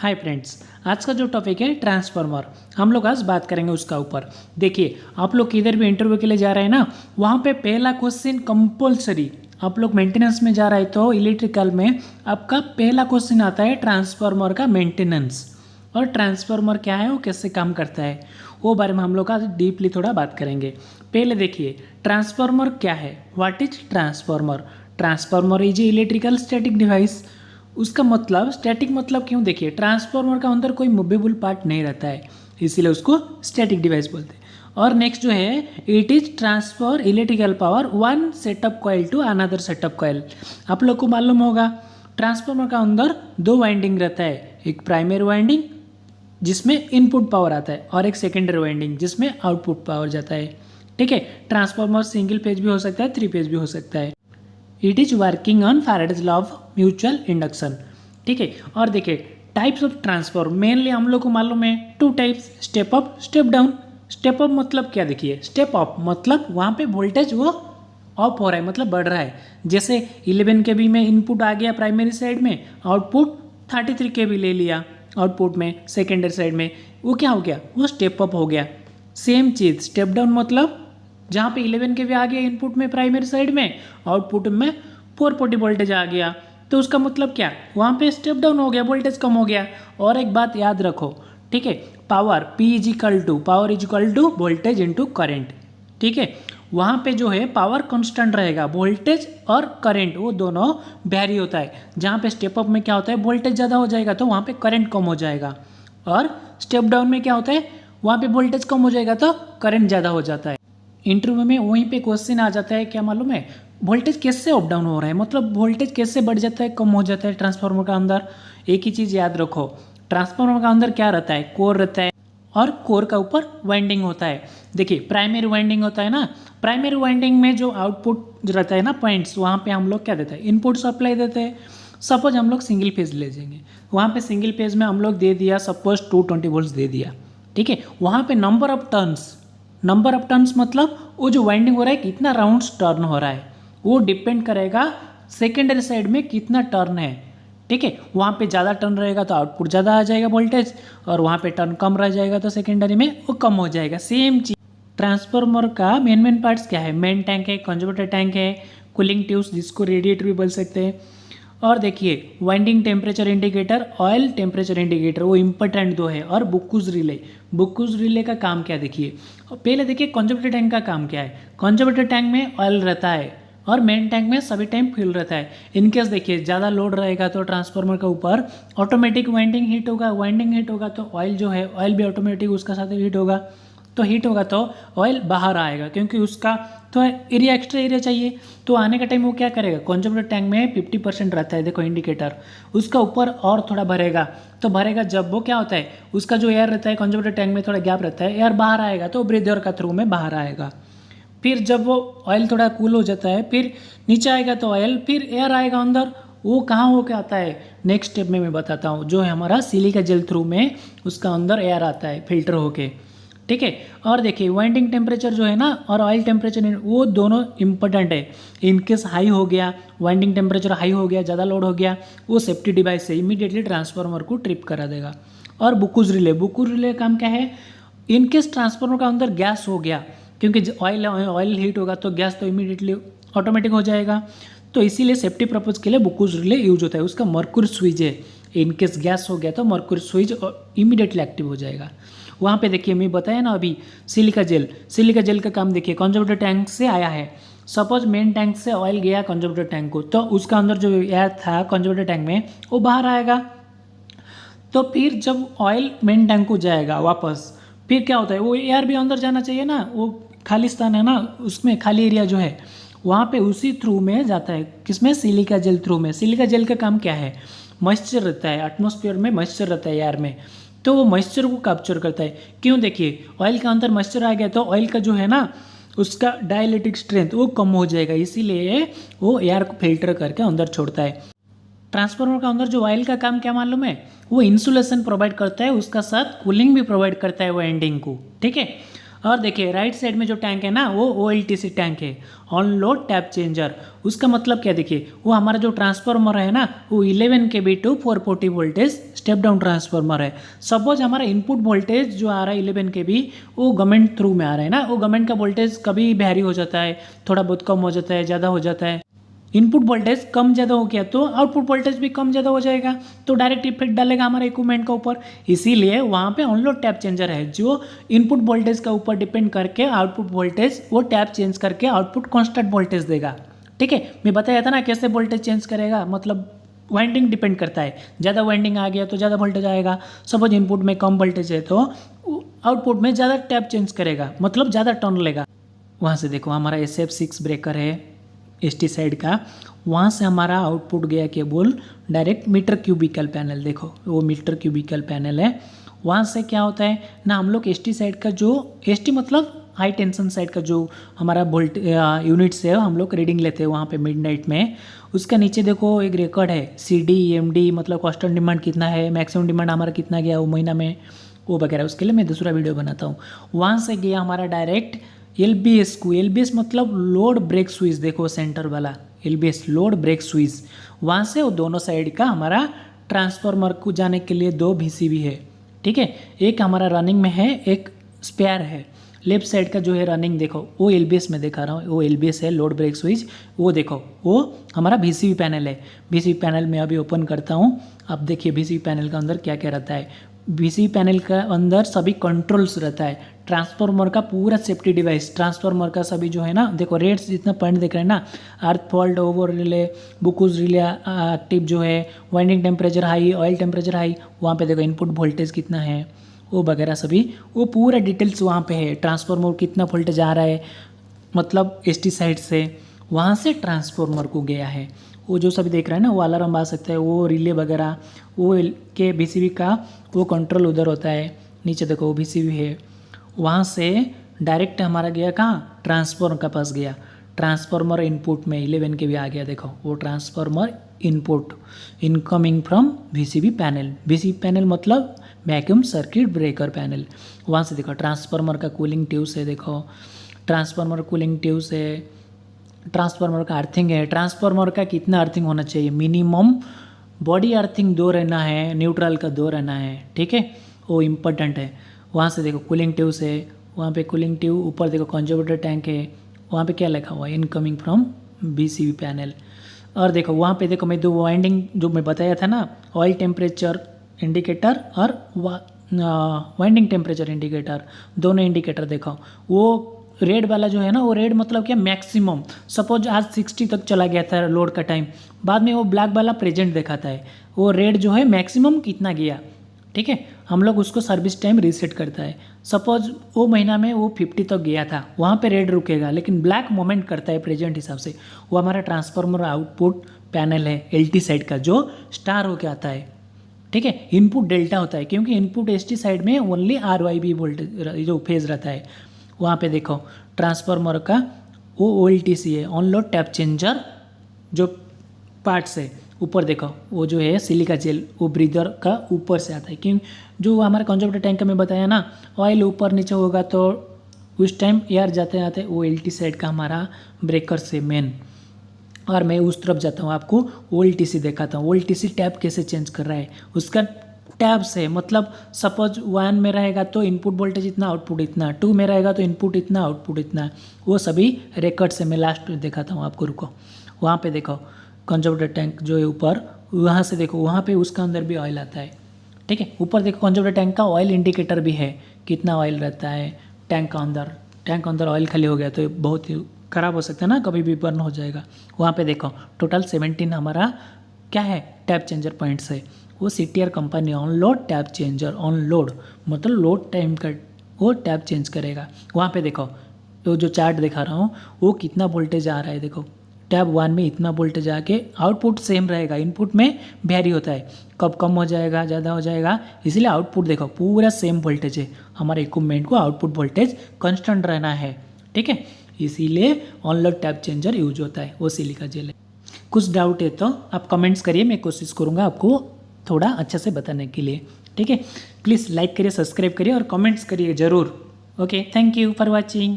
Hi friends, आज का जो टॉपिक है ट्रांसफार्मर। हम लोग आज बात करेंगे उसका ऊपर। देखिए, आप लोग किधर भी इंटरव्यू के लिए जा रहे हैं ना, वहाँ पे पहला क्वेश्चन कंपलसरी, आप लोग मेंटेनेंस में जा रहे हैं तो इलेक्ट्रिकल में आपका पहला क्वेश्चन आता है ट्रांसफार्मर का मेंटेनेंस। और ट्रांसफार्मर क्या है, वो कैसे काम करता है, वो बारे में हम लोग आज डीपली थोड़ा बात करेंगे। पहले देखिए, ट्रांसफार्मर क्या है, what is transformer. Transformer is electrical static device. उसका मतलब स्टैटिक मतलब क्यों, देखिए ट्रांसफार्मर का अंदर कोई मूवेबल पार्ट नहीं रहता है, इसीलिए उसको स्टैटिक डिवाइस बोलते हैं। और नेक्स्ट जो है, it is transfer electrical power one setup coil to another setup coil. आप लोग को मालूम होगा ट्रांसफार्मर का अंदर दो वाइंडिंग रहता है, एक प्राइमरी वाइंडिंग जिसमें इनपुट पावर आता है और एक सेकेंडरी वाइंडिंग जिसमें आउटपुट पावर जाता है। ठीक है, ट्रांसफार्मर सिंगल फेज भी हो सकता है, थ्री फेज भी हो सकता है। It is working on Faraday's law of mutual induction. ठीक है, और देखिए टाइप्स ऑफ ट्रांसफार्मर मेनली हम लोग को मालूम है two types, step up step down. Step up मतलब क्या, देखिए स्टेप अप मतलब वहाँ पे वोल्टेज वो अप हो रहा है, मतलब बढ़ रहा है। जैसे 11 kV में इनपुट आ गया प्राइमरी साइड में, आउटपुट 33 kV ले लिया आउटपुट में सेकेंडरी साइड में, वो क्या हो गया, वो स्टेप अप हो गया। सेम चीज़ स्टेप डाउन मतलब जहाँ पे 11 kV आ गया इनपुट में प्राइमरी साइड में, आउटपुट में 440 वोल्टेज आ गया, तो उसका मतलब क्या, वहाँ पे स्टेप डाउन हो गया, वोल्टेज कम हो गया। और एक बात याद रखो, ठीक है, power P is equal to voltage into current. ठीक है, वहाँ पे जो है पावर कांस्टेंट रहेगा, वोल्टेज और करंट वो दोनों वेरी होता है। जहाँ पे स्टेप अप में क्या होता है, वोल्टेज ज़्यादा हो जाएगा तो वहाँ पे करंट कम हो जाएगा, और स्टेप डाउन में क्या होता है, वहाँ पे वोल्टेज कम हो जाएगा तो करंट ज़्यादा हो जाता है। इंटरव्यू में वहीं पे क्वेश्चन आ जाता है, क्या मालूम है, वोल्टेज कैसे अप डाउन हो रहा है, मतलब वोल्टेज कैसे बढ़ जाता है, कम हो जाता है ट्रांसफार्मर का अंदर। एक ही चीज़ याद रखो, ट्रांसफार्मर का अंदर क्या रहता है, कोर रहता है, और कोर का ऊपर वाइंडिंग होता है। देखिए प्राइमरी वाइंडिंग होता है ना, प्राइमरी वाइंडिंग में जो आउटपुट रहता है ना पॉइंट्स, वहाँ पे हम लोग क्या देते हैं, इनपुट सप्लाई देते हैं। सपोज हम लोग सिंगल फेज ले जाएंगे, वहाँ पे सिंगल फेज में हम लोग दे दिया सपोज 220 वोल्ट दे दिया। ठीक है, वहाँ पे नंबर ऑफ टर्न्स मतलब वो जो वाइंडिंग हो रहा है कितना राउंड्स टर्न हो रहा है, वो डिपेंड करेगा सेकेंडरी साइड में कितना टर्न है। ठीक है, वहाँ पे ज़्यादा टर्न रहेगा तो आउटपुट ज़्यादा आ जाएगा वोल्टेज, और वहाँ पे टर्न कम रह जाएगा तो सेकेंडरी में वो कम हो जाएगा। सेम चीज ट्रांसफार्मर का मेन पार्ट्स क्या है, मेन टैंक है, कंज्यूमेटर टैंक है, कूलिंग ट्यूब्स जिसको रेडिएटर भी बोल सकते हैं। और देखिए winding temperature indicator, oil temperature indicator, वो इंपॉर्टेंट दो है। और बुक्कूज रिले का काम क्या, देखिए पहले देखिए कंज्यूमेटर टैंक का काम क्या है। कंज्यूमेटर टैंक में ऑयल रहता है और मेन टैंक में सभी टाइम फ्यूल रहता है। इनकेस देखिए ज़्यादा लोड रहेगा तो ट्रांसफार्मर के ऊपर ऑटोमेटिक वाइंडिंग हीट होगा तो ऑयल जो है, ऑयल भी ऑटोमेटिक उसका साथ हीट होगा तो ऑयल बाहर आएगा, क्योंकि उसका तो एरिया एक्स्ट्रा एरिया चाहिए। तो आने का टाइम वो क्या करेगा, कंज्यूमर टैंक में 50% रहता है, देखो इंडिकेटर, उसका ऊपर और थोड़ा भरेगा, तो भरेगा जब वो क्या होता है, उसका जो एयर रहता है कंज्यूमर टैंक में थोड़ा गैप रहता है, एयर बाहर आएगा तो ब्रीदर का थ्रू में बाहर आएगा। फिर जब वो ऑयल थोड़ा कूल हो जाता है, फिर नीचे आएगा तो ऑयल, फिर एयर आएगा अंदर, वो कहाँ होके आता है नेक्स्ट स्टेप में मैं बताता हूँ। जो है हमारा सिलिका जेल थ्रू में उसका अंदर एयर आता है फिल्टर होके। ठीक है, और देखिए वाइंडिंग टेम्परेचर जो है ना और ऑयल टेम्परेचर, वो दोनों इंपॉर्टेंट है। इनकेस हाई हो गया, वाइंडिंग टेम्परेचर हाई हो गया, ज़्यादा लोड हो गया, वो सेफ्टी डिवाइस से इमीडिएटली ट्रांसफार्मर को ट्रिप करा देगा। और बुक्कूज रिले काम क्या है, इनकेस ट्रांसफार्मर का अंदर गैस हो गया, क्योंकि ऑयल हीट होगा तो गैस तो इमीडिएटली ऑटोमेटिक हो जाएगा, तो इसीलिए सेफ्टी पर्पज के लिए बुक्कूज रिले यूज होता है। उसका मर्क्यूरी स्विच है, इनकेस गैस हो गया तो मर्क्यूरी स्विच इमीडिएटली एक्टिव हो जाएगा। वहाँ पे देखिए मैं बताया ना अभी, सिलिका जेल का काम देखिए कंज्यूमेटर टैंक से आया है। सपोज मेन टैंक से ऑयल गया कंज्यूमेटर टैंक को, तो उसका अंदर जो एयर था कंज्यूमेटर टैंक में वो बाहर आएगा। तो फिर जब ऑयल मेन टैंक को जाएगा वापस, फिर क्या होता है, वो एयर भी अंदर जाना चाहिए ना, वो खाली स्थान है ना, उसमें खाली एरिया जो है वहाँ पे उसी थ्रू में जाता है, किसमें, सिलिका जेल थ्रू में। सिलिका जेल का काम क्या है, मॉइस्चर रहता है, एटमॉस्फेयर में मॉइस्चर रहता है एयर में, तो वो मॉइस्चर को कैप्चर करता है। क्यों, देखिए ऑयल के अंदर मॉइस्चर आ गया तो ऑयल का जो है ना उसका डायलेक्ट्रिक स्ट्रेंथ वो कम हो जाएगा, इसीलिए वो एयर को फिल्टर करके अंदर छोड़ता है। ट्रांसफार्मर का अंदर जो ऑयल का काम क्या मालूम है, वो इंसुलेशन प्रोवाइड करता है, उसका साथ कूलिंग भी प्रोवाइड करता है वो एंडिंग को। ठीक है, और देखिए राइट साइड में जो टैंक है ना वो OLTC टैंक है, ऑन लोड टैप चेंजर। उसका मतलब क्या, देखिए वो हमारा जो ट्रांसफार्मर है ना वो 11 kV to 440 voltage step down transformer है। सपोज हमारा इनपुट वोल्टेज जो आ रहा है 11 kV वो गवर्नमेंट थ्रू में आ रहा है ना, वो गवर्नमेंट का वोल्टेज कभी वेरी हो जाता है, थोड़ा बहुत कम हो जाता है, ज़्यादा हो जाता है। इनपुट वोल्टेज कम ज़्यादा हो गया तो आउटपुट वोल्टेज भी कम ज़्यादा हो जाएगा, तो डायरेक्ट इफेक्ट डालेगा हमारे इक्विपमेंट के ऊपर। इसीलिए वहाँ पे ऑन लोड टैप चेंजर है जो इनपुट वोल्टेज का ऊपर डिपेंड करके आउटपुट वोल्टेज वो टैप चेंज करके आउटपुट कांस्टेंट वोल्टेज देगा। ठीक है, मैं बताया था ना कैसे वोल्टेज चेंज करेगा, मतलब वाइंडिंग डिपेंड करता है, ज़्यादा वाइंडिंग आ गया तो ज़्यादा वोल्टेज आएगा। सपोज इनपुट में कम वोल्टेज है तो आउटपुट में ज़्यादा टैप चेंज करेगा, मतलब ज़्यादा टर्न लेगा। वहाँ से देखो हमारा SF6 ब्रेकर है ST साइड का, वहाँ से हमारा आउटपुट गया cable direct meter cubicle panel, देखो वो मीटर क्यूबिकल पैनल है। वहाँ से क्या होता है ना, हम लोग ST साइड का जो ST मतलब हाई टेंशन साइड का जो हमारा वोल्ट यूनिट्स है हम लोग रीडिंग लेते हैं वहाँ पे मिडनाइट में। उसका नीचे देखो एक रिकॉर्ड है CD MD, मतलब कांस्टेंट डिमांड कितना है, मैक्सिमम डिमांड हमारा कितना गया वो महीना में, वो वगैरह। उसके लिए मैं दूसरा वीडियो बनाता हूँ। वहाँ से गया हमारा डायरेक्ट LBS को, LBS मतलब लोड ब्रेक स्विच, देखो सेंटर वाला LBS लोड ब्रेक स्विच। वहाँ से वो दोनों साइड का हमारा ट्रांसफार्मर को जाने के लिए 2 VCB है। ठीक है, एक हमारा रनिंग में है, एक स्पेयर है। लेफ्ट साइड का जो है रनिंग देखो वो LBS में दिखा रहा हूँ, वो LBS है लोड ब्रेक स्विच। वो देखो वो हमारा VCB पैनल है। VCB पैनल में अभी ओपन करता हूँ, अब देखिए VCB पैनल का अंदर क्या क्या रहता है। VCB पैनल का अंदर सभी कंट्रोल्स रहता है, ट्रांसफार्मर का पूरा सेफ्टी डिवाइस, ट्रांसफार्मर का सभी जो है ना, देखो रेट्स जितना पॉइंट देख रहे हैं ना, अर्थ fault, over relay, Buchholz relay active जो है, winding temperature high, oil temperature high, वहाँ पे देखो इनपुट वोल्टेज कितना है वो वगैरह सभी, वो पूरा डिटेल्स वहाँ पे है। ट्रांसफार्मर कितना वोल्टेज आ रहा है, मतलब ST साइड से वहाँ से ट्रांसफार्मर को गया है। वो जो सभी देख रहे हैं ना वो अलार्म आ सकता है, वो रिले वगैरह, वो के VCB का वो कंट्रोल उधर होता है। नीचे देखो वो VCB है, वहाँ से डायरेक्ट हमारा गया कहाँ, ट्रांसफार्मर का पास गया। ट्रांसफार्मर इनपुट में 11 के भी आ गया, देखो वो transformer input incoming from VCB panel. VCB panel मतलब वैक्यूम सर्किट ब्रेकर पैनल। वहाँ से देखो ट्रांसफार्मर का कूलिंग ट्यूब्स है, देखो ट्रांसफार्मर कूलिंग ट्यूब्स है, ट्रांसफार्मर का अर्थिंग है। ट्रांसफार्मर का कितना अर्थिंग होना चाहिए, मिनिमम बॉडी अर्थिंग 2 रहना है, न्यूट्रल का 2 रहना है। ठीक है, वो इम्पोर्टेंट है। वहाँ से देखो कूलिंग ट्यूब्स है, वहाँ पे कूलिंग ट्यूब, ऊपर देखो कंजर्वेटर टैंक है, वहाँ पे क्या लिखा हुआ है, इनकमिंग फ्रॉम VCB पैनल। और देखो वहाँ पे देखो मैं 2 वाइंडिंग जो मैं बताया था ना, ऑयल टेम्परेचर इंडिकेटर और वाइंडिंग टेम्परेचर इंडिकेटर, दोनों इंडिकेटर देखो। वो रेड वाला जो है ना, वो रेड मतलब क्या, मैक्सिमम। सपोज आज 60 तक चला गया था लोड का टाइम, बाद में वो ब्लैक वाला प्रेजेंट दिखाता है, वो रेड जो है मैक्सिमम कितना गया। ठीक है, हम लोग उसको सर्विस टाइम रीसेट करता है। सपोज वो महीना में वो 50 तक गया था, वहाँ पे रेड रुकेगा, लेकिन ब्लैक मोमेंट करता है प्रेजेंट हिसाब से। वो हमारा ट्रांसफार्मर आउटपुट पैनल है LT साइड का, जो स्टार होके आता है। ठीक है, इनपुट डेल्टा होता है, क्योंकि इनपुट ST साइड में ओनली RYB वोल्टेज जो फेज रहता है। वहाँ पे देखो ट्रांसफार्मर का वो OLTC है, ऑन लोड टैप चेंजर जो पार्ट्स है। ऊपर देखो वो जो है सिलिका जेल, वो ब्रीदर का ऊपर से आता है, क्योंकि जो हमारे कंजर्वेटर टैंक में बताया ना, ऑयल ऊपर नीचे होगा तो उस टाइम एयर जाते जाते वो LT साइड का हमारा ब्रेकर से मेन। और मैं उस तरफ जाता हूँ, आपको OLTC दिखाता हूँ। OLTC टैप कैसे चेंज कर रहा है, उसका टैब से, मतलब सपोज 1 में रहेगा तो इनपुट वोल्टेज इतना, आउटपुट इतना, 2 में रहेगा तो इनपुट इतना, आउटपुट इतना, वो सभी रिकॉर्ड से मैं लास्ट दिखाता हूँ आपको। रुको, वहाँ पे देखो कंजर्वेटर टैंक जो है ऊपर, वहाँ से देखो वहाँ पे उसका अंदर भी ऑयल आता है। ठीक है, ऊपर देखो कंजर्वेटर टैंक का ऑयल इंडिकेटर भी है, कितना ऑयल रहता है टैंक का अंदर। टैंक के अंदर ऑयल खाली हो गया तो बहुत ही ख़राब हो सकता है ना, कभी भी बर्न हो जाएगा। वहाँ पे देखो टोटल 17 हमारा क्या है, टैप चेंजर पॉइंट्स है। वो CTR company on load tap changer, on load मतलब लोड टाइम का वो टैप चेंज करेगा। वहाँ पे देखो वो जो चार्ट दिखा रहा हूँ, वो कितना वोल्टेज आ रहा है, देखो टैब 1 में इतना वोल्टेज आके आउटपुट सेम रहेगा, इनपुट में वेरी होता है, कब कम हो जाएगा, ज़्यादा हो जाएगा, इसलिए आउटपुट देखो पूरा सेम वोल्टेज है। हमारे इक्विपमेंट को आउटपुट वोल्टेज कांस्टेंट रहना है। ठीक है, इसीलिए on load tap changer use होता है, वो सिलिका जेल है। कुछ डाउट है तो आप कमेंट्स करिए, मैं कोशिश करूँगा आपको थोड़ा अच्छे से बताने के लिए। ठीक है, प्लीज़ लाइक करिए, सब्सक्राइब करिए और कमेंट्स करिए ज़रूर। Okay, thank you for watching.